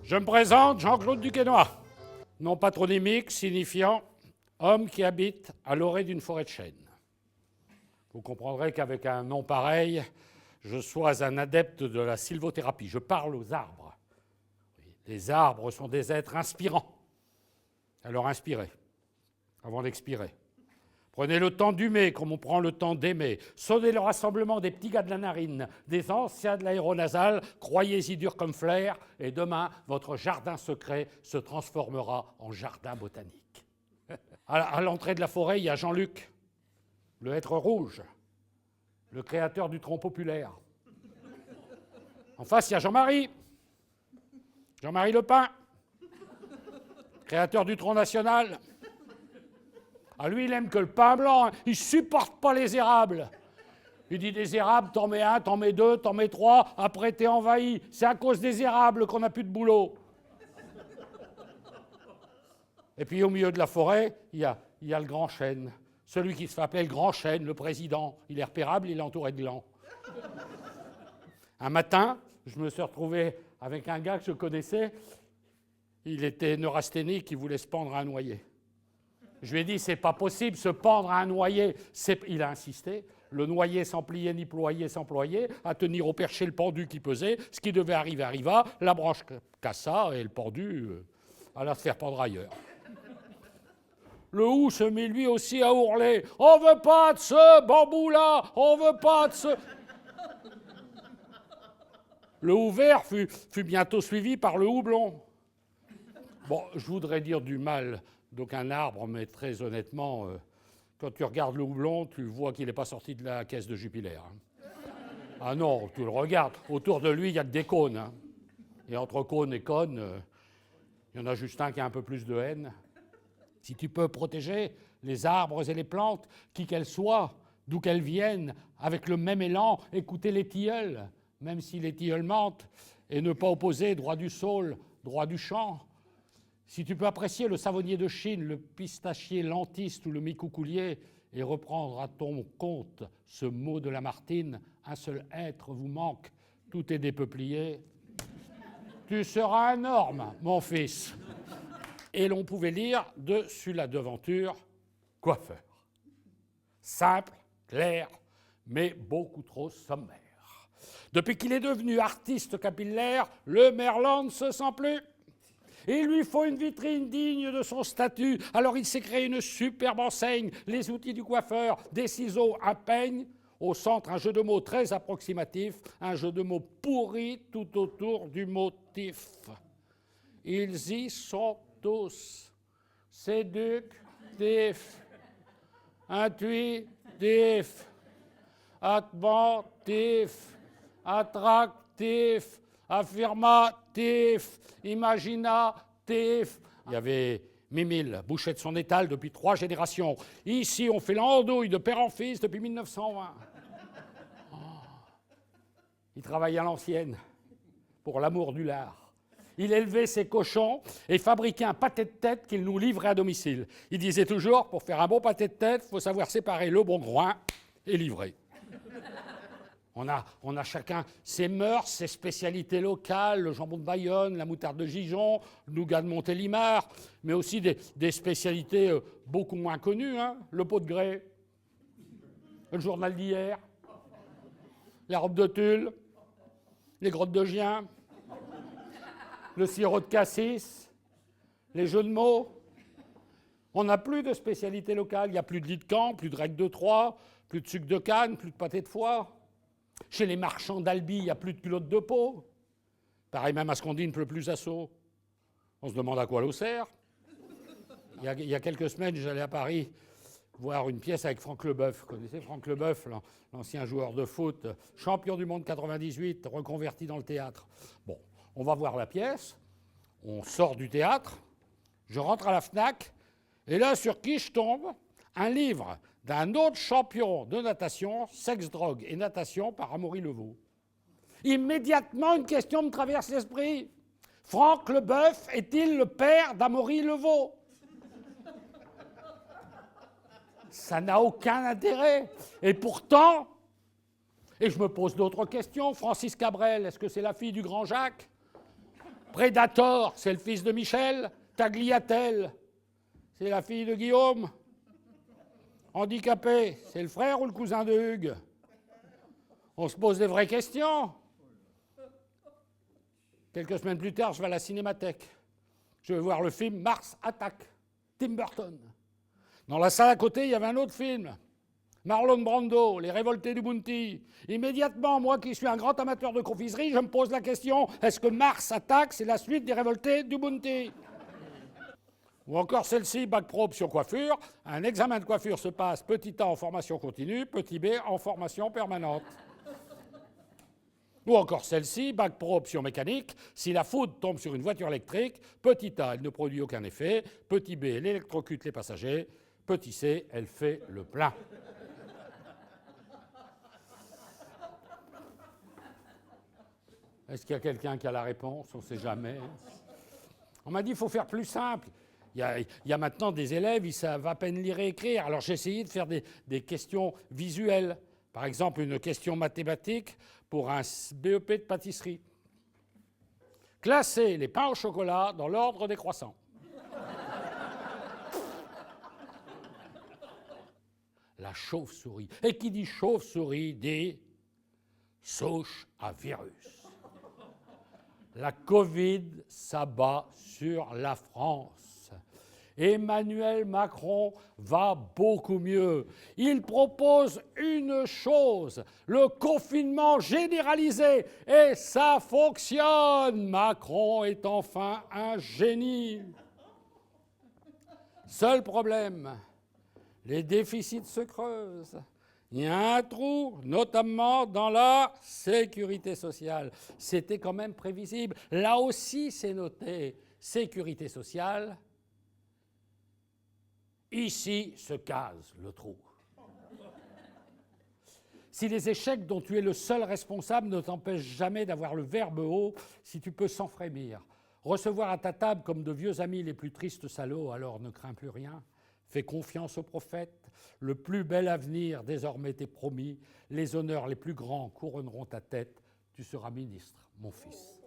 Je me présente, Jean-Claude Duquesnoy, nom patronymique signifiant homme qui habite à l'orée d'une forêt de chênes. Vous comprendrez qu'avec un nom pareil, je sois un adepte de la sylvothérapie. Je parle aux arbres. Les arbres sont des êtres inspirants. Alors inspirez, avant d'expirer. Prenez le temps d'humer comme on prend le temps d'aimer. Sonnez le rassemblement des petits gars de la narine, des anciens de l'aéronasal, croyez-y dur comme flair, et demain, votre jardin secret se transformera en jardin botanique. À l'entrée de la forêt, il y a Jean-Luc, le hêtre rouge, le créateur du tronc populaire. En face, il y a Jean-Marie, Jean-Marie Le Pen, créateur du tronc national. Ah, lui, il aime que le pain blanc, hein. Il supporte pas les érables. Il dit des érables, t'en mets un, t'en mets deux, t'en mets trois, après t'es envahi. C'est à cause des érables qu'on n'a plus de boulot. Et puis au milieu de la forêt, il y a le grand chêne. Celui qui se fait appeler le grand chêne, le président. Il est repérable, il est entouré de glands. Un matin, je me suis retrouvé avec un gars que je connaissais. Il était neurasthénique, il voulait se pendre à un noyer. Je lui ai dit, c'est pas possible, se pendre à un noyer. Il a insisté. Le noyer sans plier ni ployer s'employait à tenir au perché le pendu qui pesait. Ce qui devait arriver arriva. La branche cassa et le pendu alla se faire pendre ailleurs. Le hou se mit lui aussi à hurler. On veut pas de ce bambou-là, on veut pas de ce... Le hou vert fut bientôt suivi par le hou blond. Bon, je voudrais dire du mal d'aucun arbre, mais très honnêtement, quand tu regardes le houblon, tu vois qu'il n'est pas sorti de la caisse de Jupiler. Hein. Ah non, tu le regardes. Autour de lui, il y a que des cônes. Hein. Et entre cône et cône, il y en a juste un qui a un peu plus de haine. Si tu peux protéger les arbres et les plantes, qui qu'elles soient, d'où qu'elles viennent, avec le même élan, écouter les tilleuls, même si les tilleuls mentent, et ne pas opposer droit du saule, droit du champ. Si tu peux apprécier le savonnier de Chine, le pistachier lentiste ou le micoucoulier et reprendre à ton compte ce mot de Lamartine, un seul être vous manque, tout est dépeuplié, tu seras un homme, mon fils. Et l'on pouvait lire dessus la devanture coiffeur. Simple, clair, mais beaucoup trop sommaire. Depuis qu'il est devenu artiste capillaire, le Merlan ne se sent plus. Il lui faut une vitrine digne de son statut. Alors il s'est créé une superbe enseigne, les outils du coiffeur, des ciseaux, un peigne. Au centre, un jeu de mots très approximatif, un jeu de mots pourri tout autour du motif. Ils y sont tous. Séductifs, intuitifs, attentifs, attractifs, affirmatif, imaginatif. Il y avait Mimile, bouchait de son étal depuis 3 générations. Ici, on fait l'andouille de père en fils depuis 1920. Oh. Il travaillait à l'ancienne, pour l'amour du lard. Il élevait ses cochons et fabriquait un pâté de tête qu'il nous livrait à domicile. Il disait toujours, pour faire un bon pâté de tête, il faut savoir séparer le bon groin et livrer. On a chacun ses mœurs, ses spécialités locales, le jambon de Bayonne, la moutarde de Gijon, le nougat de Montélimar, mais aussi des spécialités beaucoup moins connues, hein, le pot de grès, le journal d'hier, la robe de tulle, les grottes de Gien, le sirop de cassis, les jeux de mots. On n'a plus de spécialités locales, il n'y a plus de lit de camp, plus de règles de Troyes, plus de sucre de canne, plus de pâté de foie. Chez les marchands d'Albi, il n'y a plus de culottes de peau. Pareil même à ce qu'on dit, ne pleut plus à Sceaux. On se demande à quoi l'eau sert. Il y a quelques semaines, j'allais à Paris voir une pièce avec Franck Leboeuf. Vous connaissez Franck Leboeuf, l'ancien joueur de foot, champion du monde 98, reconverti dans le théâtre. Bon, on va voir la pièce, on sort du théâtre, je rentre à la FNAC, et là, sur qui je tombe? Un livre d'un autre champion de natation, sexe, drogue et natation par Amaury Levaux. Immédiatement, une question me traverse l'esprit. Franck Leboeuf est-il le père d'Amaury Levaux? Ça n'a aucun intérêt. Et pourtant, et je me pose d'autres questions. Francis Cabrel, est-ce que c'est la fille du grand Jacques? Prédator, c'est le fils de Michel. Tagliatelle, c'est la fille de Guillaume. Handicapé, c'est le frère ou le cousin de Hugues? On se pose des vraies questions. Quelques semaines plus tard, je vais à la Cinémathèque. Je vais voir le film Mars Attack, Tim Burton. Dans la salle à côté, il y avait un autre film. Marlon Brando, Les Révoltés du Bounty. Immédiatement, moi qui suis un grand amateur de confiserie, je me pose la question, est-ce que Mars Attack, c'est la suite des Révoltés du Bounty? Ou encore celle-ci, bac pro option coiffure. Un examen de coiffure se passe petit a en formation continue, petit b en formation permanente. Ou encore celle-ci, bac pro option mécanique. Si la foudre tombe sur une voiture électrique, petit a, elle ne produit aucun effet. Petit b, elle électrocute les passagers. Petit c, elle fait le plein. Est-ce qu'il y a quelqu'un qui a la réponse? On ne sait jamais. On m'a dit qu'il faut faire plus simple. Il y a maintenant des élèves, ils savent à peine lire et écrire. Alors j'ai essayé de faire des questions visuelles. Par exemple, une question mathématique pour un BEP de pâtisserie. Classer les pains au chocolat dans l'ordre décroissant. La chauve-souris. Et qui dit chauve-souris dit souche à virus. La Covid s'abat sur la France. Emmanuel Macron va beaucoup mieux. Il propose une chose, le confinement généralisé, et ça fonctionne. Macron est enfin un génie. Seul problème, les déficits se creusent. Il y a un trou, notamment dans la sécurité sociale. C'était quand même prévisible. Là aussi, c'est noté. Sécurité sociale. Ici se case le trou. Si les échecs dont tu es le seul responsable ne t'empêchent jamais d'avoir le verbe haut, si tu peux sans frémir recevoir à ta table comme de vieux amis les plus tristes salauds, alors ne crains plus rien. Fais confiance au prophète, le plus bel avenir désormais t'est promis, les honneurs les plus grands couronneront ta tête, tu seras ministre, mon fils.